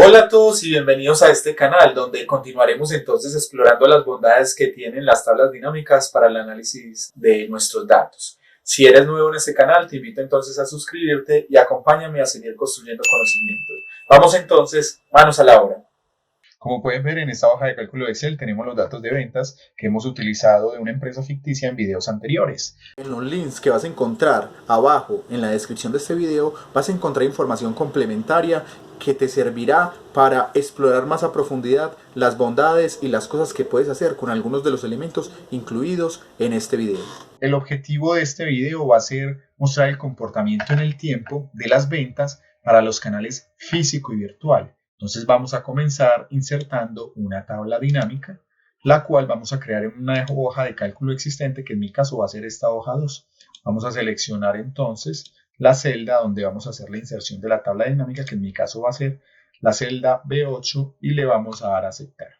Hola a todos y bienvenidos a este canal donde continuaremos entonces explorando las bondades que tienen las tablas dinámicas para el análisis de nuestros datos. Si eres nuevo en este canal, te invito entonces a suscribirte y acompáñame a seguir construyendo conocimiento. Vamos entonces, manos a la obra. Como pueden ver en esta hoja de cálculo de Excel tenemos los datos de ventas que hemos utilizado de una empresa ficticia en videos anteriores. En los links que vas a encontrar abajo en la descripción de este video vas a encontrar información complementaria que te servirá para explorar más a profundidad las bondades y las cosas que puedes hacer con algunos de los elementos incluidos en este video. El objetivo de este video va a ser mostrar el comportamiento en el tiempo de las ventas para los canales físico y virtual. Entonces vamos a comenzar insertando una tabla dinámica, la cual vamos a crear en una hoja de cálculo existente, que en mi caso va a ser esta hoja 2. Vamos a seleccionar entonces la celda donde vamos a hacer la inserción de la tabla dinámica, que en mi caso va a ser la celda B8, y le vamos a dar a aceptar.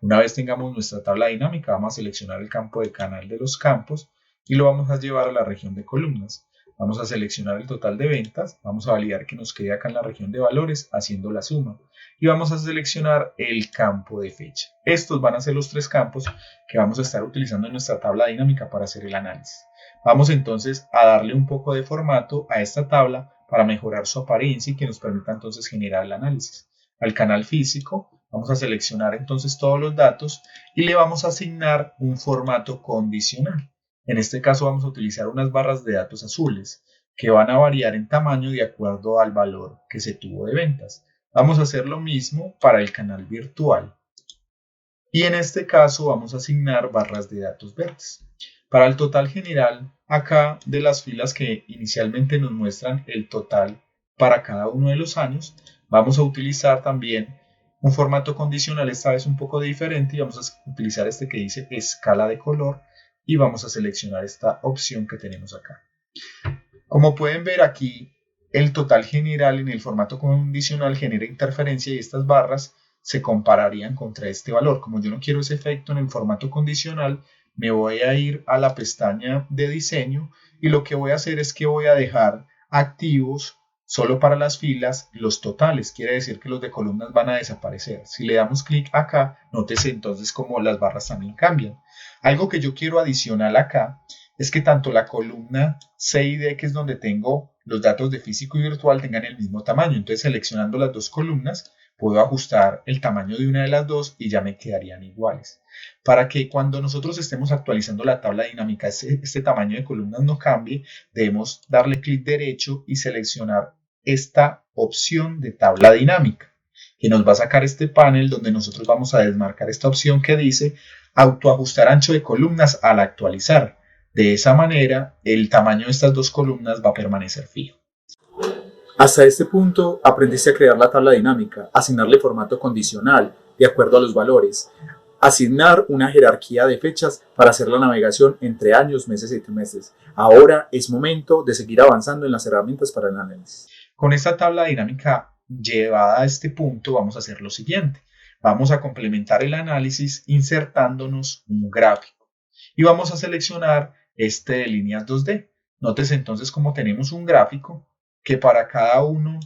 Una vez tengamos nuestra tabla dinámica, vamos a seleccionar el campo de canal de los campos y lo vamos a llevar a la región de columnas. Vamos a seleccionar el total de ventas, vamos a validar que nos quede acá en la región de valores haciendo la suma y vamos a seleccionar el campo de fecha. Estos van a ser los tres campos que vamos a estar utilizando en nuestra tabla dinámica para hacer el análisis. Vamos entonces a darle un poco de formato a esta tabla para mejorar su apariencia y que nos permita entonces generar el análisis. Al canal físico vamos a seleccionar entonces todos los datos y le vamos a asignar un formato condicional. En este caso vamos a utilizar unas barras de datos azules que van a variar en tamaño de acuerdo al valor que se tuvo de ventas. Vamos a hacer lo mismo para el canal virtual. Y en este caso vamos a asignar barras de datos verdes. Para el total general, acá de las filas que inicialmente nos muestran el total para cada uno de los años, vamos a utilizar también un formato condicional, esta vez un poco diferente, y vamos a utilizar este que dice escala de color y vamos a seleccionar esta opción que tenemos acá. Como pueden ver aquí, el total general en el formato condicional genera interferencia y estas barras se compararían contra este valor. Como yo no quiero ese efecto en el formato condicional, me voy a ir a la pestaña de diseño y lo que voy a hacer es que voy a dejar activos solo para las filas los totales. Quiere decir que los de columnas van a desaparecer. Si le damos clic acá, nótese entonces cómo las barras también cambian. Algo que yo quiero adicional acá es que tanto la columna C y D, que es donde tengo los datos de físico y virtual, tengan el mismo tamaño. Entonces, seleccionando las dos columnas, puedo ajustar el tamaño de una de las dos y ya me quedarían iguales. Para que cuando nosotros estemos actualizando la tabla dinámica, este tamaño de columnas no cambie, debemos darle clic derecho y seleccionar esta opción de tabla dinámica, que nos va a sacar este panel donde nosotros vamos a desmarcar esta opción que dice autoajustar ancho de columnas al actualizar. De esa manera, el tamaño de estas dos columnas va a permanecer fijo. Hasta este punto aprendiste a crear la tabla dinámica, asignarle formato condicional de acuerdo a los valores, asignar una jerarquía de fechas para hacer la navegación entre años, meses y trimestres. Ahora es momento de seguir avanzando en las herramientas para el análisis. Con esta tabla dinámica llevada a este punto, vamos a hacer lo siguiente. Vamos a complementar el análisis insertándonos un gráfico y vamos a seleccionar este de líneas 2D. Nótese entonces cómo tenemos un gráfico que para cada uno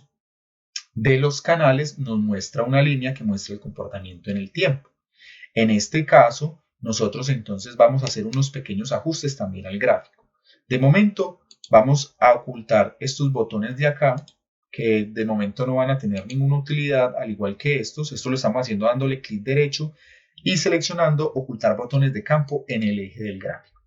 de los canales nos muestra una línea que muestra el comportamiento en el tiempo. En este caso, nosotros entonces vamos a hacer unos pequeños ajustes también al gráfico. De momento, vamos a ocultar estos botones de acá, que de momento no van a tener ninguna utilidad, al igual que estos. Esto lo estamos haciendo dándole clic derecho y seleccionando ocultar botones de campo en el eje del gráfico.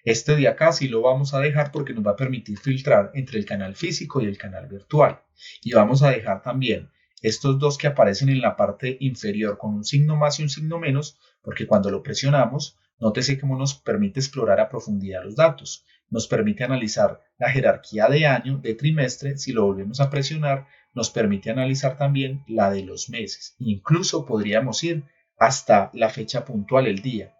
Este de acá sí lo vamos a dejar porque nos va a permitir filtrar entre el canal físico y el canal virtual. Y vamos a dejar también estos dos que aparecen en la parte inferior con un signo más y un signo menos, porque cuando lo presionamos, nótese cómo nos permite explorar a profundidad los datos. Nos permite analizar la jerarquía de año, de trimestre. Si lo volvemos a presionar, nos permite analizar también la de los meses. Incluso podríamos ir hasta la fecha puntual, el día.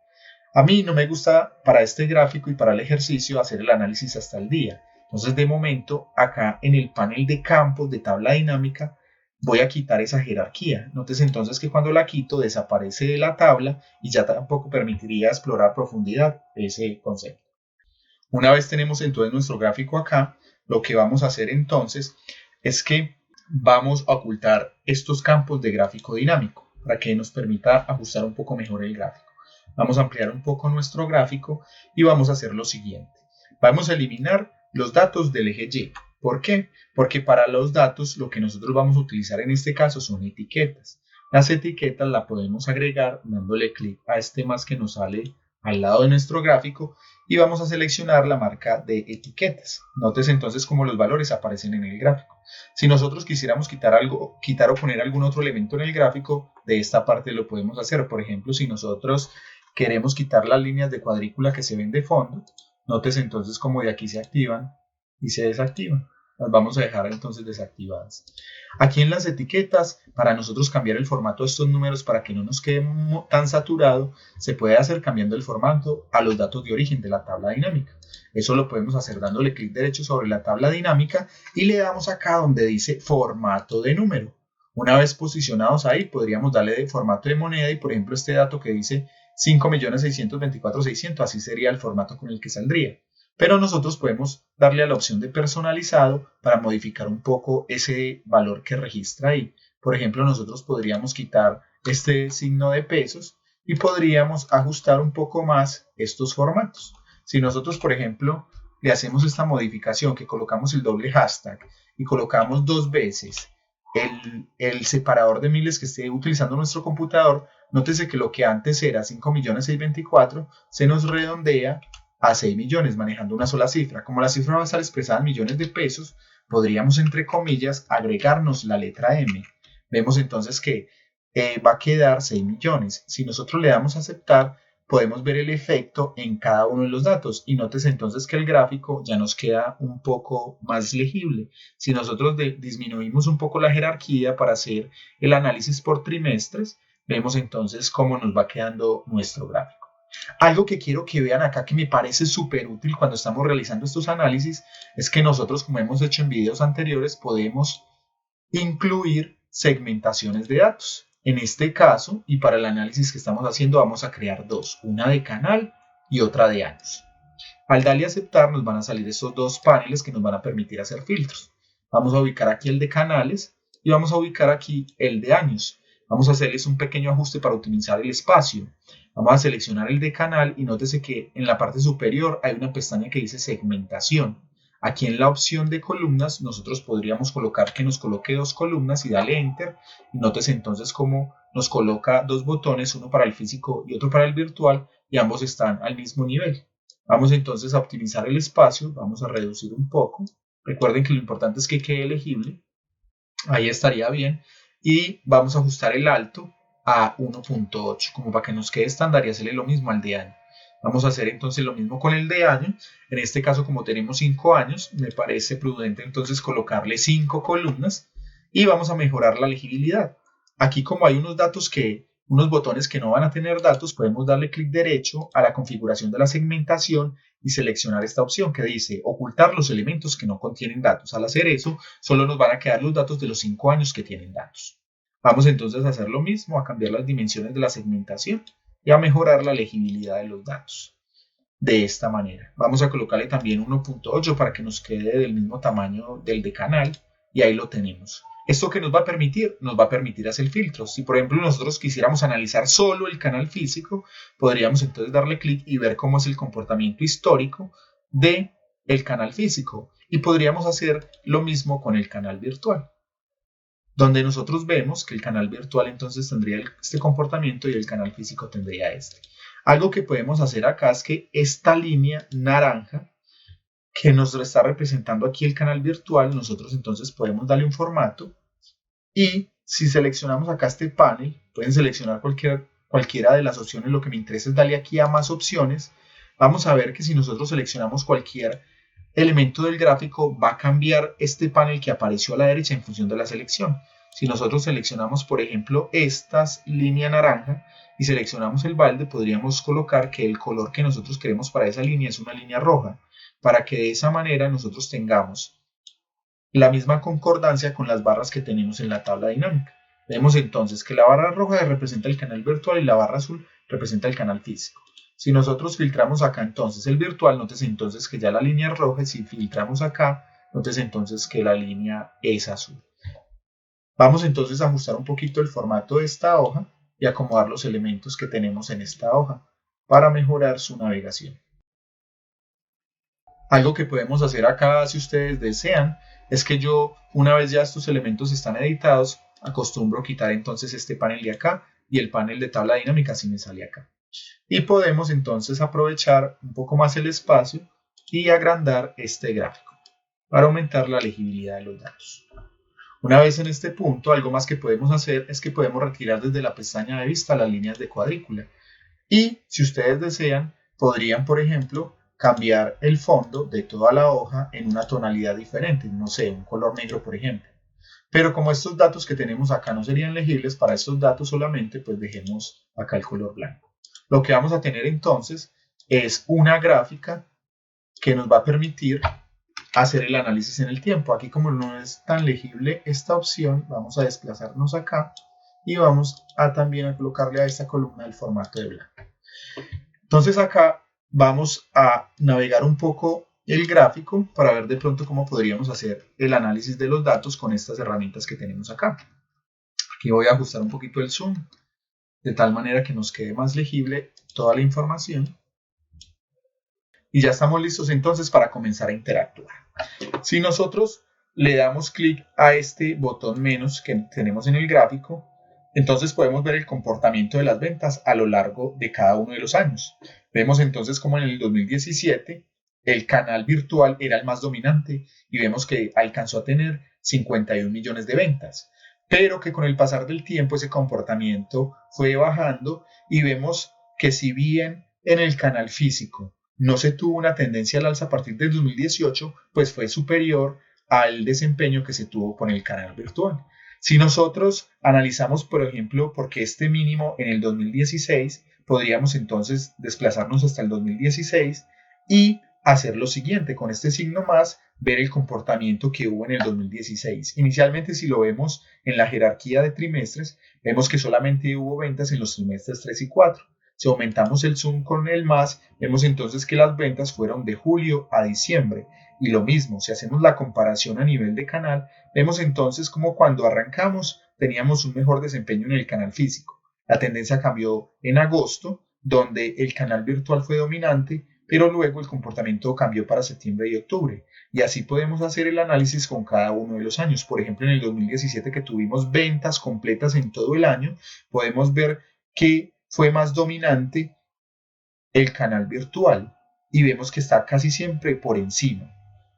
A mí no me gusta para este gráfico y para el ejercicio hacer el análisis hasta el día. Entonces, de momento, acá en el panel de campos de tabla dinámica, voy a quitar esa jerarquía. Notes entonces que cuando la quito desaparece la tabla y ya tampoco permitiría explorar a profundidad ese concepto. Una vez tenemos entonces nuestro gráfico acá, lo que vamos a hacer entonces es que vamos a ocultar estos campos de gráfico dinámico para que nos permita ajustar un poco mejor el gráfico. Vamos a ampliar un poco nuestro gráfico y vamos a hacer lo siguiente. Vamos a eliminar los datos del eje Y. ¿Por qué? Porque para los datos lo que nosotros vamos a utilizar en este caso son etiquetas. Las etiquetas las podemos agregar dándole clic a este más que nos sale al lado de nuestro gráfico y vamos a seleccionar la marca de etiquetas. Notes entonces cómo los valores aparecen en el gráfico. Si nosotros quisiéramos quitar o poner algún otro elemento en el gráfico, de esta parte lo podemos hacer. Por ejemplo, si nosotros queremos quitar las líneas de cuadrícula que se ven de fondo, notes entonces cómo de aquí se activan y se desactivan. Las vamos a dejar entonces desactivadas. Aquí en las etiquetas, para nosotros cambiar el formato de estos números para que no nos quede tan saturado, se puede hacer cambiando el formato a los datos de origen de la tabla dinámica. Eso lo podemos hacer dándole clic derecho sobre la tabla dinámica y le damos acá donde dice formato de número. Una vez posicionados ahí, podríamos darle de formato de moneda y por ejemplo este dato que dice 5.624.600, así sería el formato con el que saldría. Pero nosotros podemos darle a la opción de personalizado para modificar un poco ese valor que registra ahí. Por ejemplo, nosotros podríamos quitar este signo de pesos y podríamos ajustar un poco más estos formatos. Si nosotros, por ejemplo, le hacemos esta modificación que colocamos el doble hashtag y colocamos 2 veces el separador de miles que esté utilizando nuestro computador, nótese que lo que antes era 5.624.000 se nos redondea a 6 millones manejando una sola cifra. Como la cifra va a estar expresada en millones de pesos, podríamos entre comillas agregarnos la letra M. Vemos entonces que va a quedar 6 millones. Si nosotros le damos a aceptar, podemos ver el efecto en cada uno de los datos y notes entonces que el gráfico ya nos queda un poco más legible. Si nosotros disminuimos un poco la jerarquía para hacer el análisis por trimestres, vemos entonces cómo nos va quedando nuestro gráfico. Algo que quiero que vean acá que me parece súper útil cuando estamos realizando estos análisis es que nosotros, como hemos hecho en videos anteriores, podemos incluir segmentaciones de datos. En este caso, y para el análisis que estamos haciendo, vamos a crear dos, una de canal y otra de años. Al darle a aceptar nos van a salir estos dos paneles que nos van a permitir hacer filtros. Vamos a ubicar aquí el de canales y vamos a ubicar aquí el de años. Vamos a hacerles un pequeño ajuste para optimizar el espacio. Vamos a seleccionar el de canal y nótese que en la parte superior hay una pestaña que dice segmentación. Aquí en la opción de columnas nosotros podríamos colocar que nos coloque 2 columnas y dale enter. Y nótese entonces cómo nos coloca 2 botones, uno para el físico y otro para el virtual, y ambos están al mismo nivel. Vamos entonces a optimizar el espacio, vamos a reducir un poco. Recuerden que lo importante es que quede legible. Ahí estaría bien. Y vamos a ajustar el alto a 1.8, como para que nos quede estándar y hacerle lo mismo al de año. Vamos a hacer entonces lo mismo con el de año. En este caso, como tenemos 5 años, me parece prudente entonces colocarle 5 columnas y vamos a mejorar la legibilidad. Aquí, como hay unos botones que no van a tener datos, podemos darle clic derecho a la configuración de la segmentación y seleccionar esta opción que dice ocultar los elementos que no contienen datos. Al hacer eso, solo nos van a quedar los datos de los 5 años que tienen datos. Vamos entonces a hacer lo mismo, a cambiar las dimensiones de la segmentación y a mejorar la legibilidad de los datos. De esta manera. Vamos a colocarle también 1.8 para que nos quede del mismo tamaño del de canal y ahí lo tenemos. ¿Esto qué nos va a permitir? Nos va a permitir hacer filtros. Si por ejemplo nosotros quisiéramos analizar solo el canal físico, podríamos entonces darle clic y ver cómo es el comportamiento histórico del canal físico. Y podríamos hacer lo mismo con el canal virtual, donde nosotros vemos que el canal virtual entonces tendría este comportamiento y el canal físico tendría este. Algo que podemos hacer acá es que esta línea naranja que nos está representando aquí el canal virtual, nosotros entonces podemos darle un formato y si seleccionamos acá este panel, pueden seleccionar cualquiera de las opciones, lo que me interesa es darle aquí a más opciones. Vamos a ver que si nosotros seleccionamos cualquier elemento del gráfico va a cambiar este panel que apareció a la derecha en función de la selección. Si nosotros seleccionamos por ejemplo esta línea naranja y seleccionamos el balde, podríamos colocar que el color que nosotros queremos para esa línea es una línea roja, para que de esa manera nosotros tengamos la misma concordancia con las barras que tenemos en la tabla dinámica. Vemos entonces que la barra roja representa el canal virtual y la barra azul representa el canal físico. Si nosotros filtramos acá entonces el virtual, nótese entonces que ya la línea es roja, y si filtramos acá, nótese entonces que la línea es azul. Vamos entonces a ajustar un poquito el formato de esta hoja y acomodar los elementos que tenemos en esta hoja para mejorar su navegación. Algo que podemos hacer acá, si ustedes desean, es que yo, una vez ya estos elementos están editados, acostumbro quitar entonces este panel de acá y el panel de tabla dinámica si me sale acá. Y podemos entonces aprovechar un poco más el espacio y agrandar este gráfico para aumentar la legibilidad de los datos. Una vez en este punto, algo más que podemos hacer es que podemos retirar desde la pestaña de vista las líneas de cuadrícula. Y si ustedes desean, podrían, por ejemplo, cambiar el fondo de toda la hoja en una tonalidad diferente, no sé, un color negro, por ejemplo. Pero como estos datos que tenemos acá no serían legibles, para estos datos solamente, pues dejemos acá el color blanco. Lo que vamos a tener entonces es una gráfica que nos va a permitir hacer el análisis en el tiempo. Aquí, como no es tan legible esta opción, vamos a desplazarnos acá y vamos a también a colocarle a esta columna el formato de blanco. Entonces acá vamos a navegar un poco el gráfico para ver de pronto cómo podríamos hacer el análisis de los datos con estas herramientas que tenemos acá. Aquí voy a ajustar un poquito el zoom de tal manera que nos quede más legible toda la información. Y ya estamos listos entonces para comenzar a interactuar. Si nosotros le damos clic a este botón menos que tenemos en el gráfico, entonces podemos ver el comportamiento de las ventas a lo largo de cada uno de los años. Vemos entonces como en el 2017 el canal virtual era el más dominante y vemos que alcanzó a tener 51 millones de ventas, pero que con el pasar del tiempo ese comportamiento fue bajando y vemos que si bien en el canal físico no se tuvo una tendencia al alza a partir del 2018, pues fue superior al desempeño que se tuvo con el canal virtual. Si nosotros analizamos, por ejemplo, por qué este mínimo en el 2016, podríamos entonces desplazarnos hasta el 2016 y hacer lo siguiente, con este signo más, ver el comportamiento que hubo en el 2016. Inicialmente, si lo vemos en la jerarquía de trimestres, vemos que solamente hubo ventas en los trimestres 3 y 4. Si aumentamos el zoom con el más, vemos entonces que las ventas fueron de julio a diciembre. Y lo mismo, si hacemos la comparación a nivel de canal, vemos entonces como cuando arrancamos teníamos un mejor desempeño en el canal físico. La tendencia cambió en agosto, donde el canal virtual fue dominante, pero luego el comportamiento cambió para septiembre y octubre. Y así podemos hacer el análisis con cada uno de los años. Por ejemplo, en el 2017 que tuvimos ventas completas en todo el año, podemos ver que fue más dominante el canal virtual y vemos que está casi siempre por encima,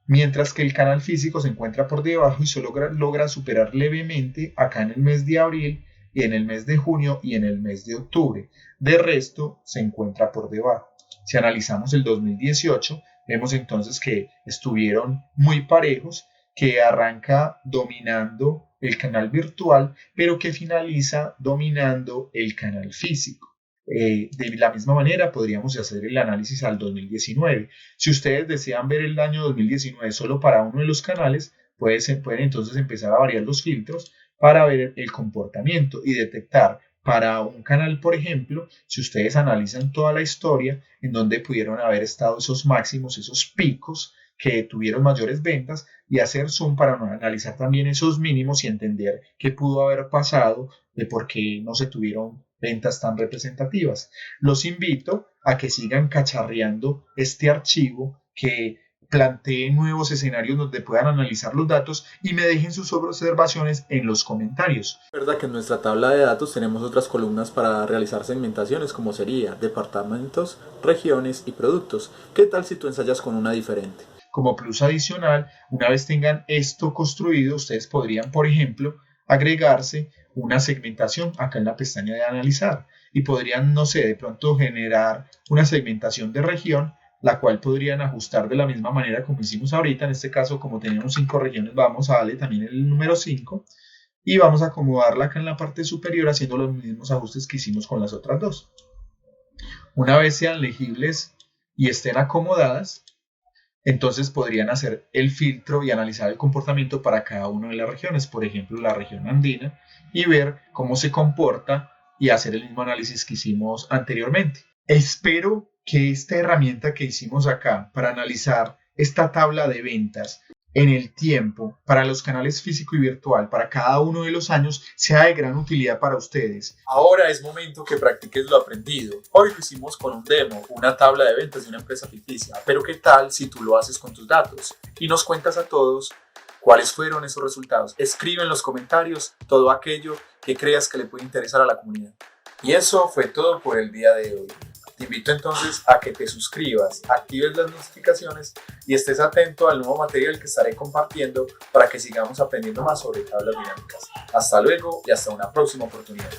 mientras que el canal físico se encuentra por debajo y solo logra superar levemente acá en el mes de abril y en el mes de junio y en el mes de octubre. De resto se encuentra por debajo. Si analizamos el 2018, vemos entonces que estuvieron muy parejos, que arranca dominando el canal virtual, pero que finaliza dominando el canal físico. De la misma manera podríamos hacer el análisis al 2019. Si ustedes desean ver el año 2019 solo para uno de los canales, pueden entonces empezar a variar los filtros para ver el comportamiento y detectar para un canal, por ejemplo, si ustedes analizan toda la historia en donde pudieron haber estado esos máximos, esos picos que tuvieron mayores ventas, y hacer zoom para analizar también esos mínimos y entender qué pudo haber pasado de por qué no se tuvieron ventas tan representativas. Los invito a que sigan cacharreando este archivo, que planteen nuevos escenarios donde puedan analizar los datos y me dejen sus observaciones en los comentarios. Es verdad que en nuestra tabla de datos tenemos otras columnas para realizar segmentaciones, como sería departamentos, regiones y productos. ¿Qué tal si tú ensayas con una diferente? Como plus adicional, una vez tengan esto construido, ustedes podrían, por ejemplo, agregarse una segmentación acá en la pestaña de analizar y podrían, no sé, de pronto generar una segmentación de región, la cual podrían ajustar de la misma manera como hicimos ahorita. En este caso, como tenemos 5 regiones, vamos a darle también el número 5 y vamos a acomodarla acá en la parte superior haciendo los mismos ajustes que hicimos con las otras dos. Una vez sean legibles y estén acomodadas, entonces podrían hacer el filtro y analizar el comportamiento para cada una de las regiones, por ejemplo la región andina, y ver cómo se comporta y hacer el mismo análisis que hicimos anteriormente. Espero que esta herramienta que hicimos acá para analizar esta tabla de ventas en el tiempo para los canales físico y virtual para cada uno de los años sea de gran utilidad para ustedes. Ahora es momento que practiques lo aprendido. Hoy lo hicimos con un demo, una tabla de ventas de una empresa ficticia, pero ¿qué tal si tú lo haces con tus datos y nos cuentas a todos cuáles fueron esos resultados? Escribe en los comentarios todo aquello que creas que le puede interesar a la comunidad. Y eso fue todo por el día de hoy. Te invito entonces a que te suscribas, actives las notificaciones y estés atento al nuevo material que estaré compartiendo para que sigamos aprendiendo más sobre tablas dinámicas. Hasta luego y hasta una próxima oportunidad.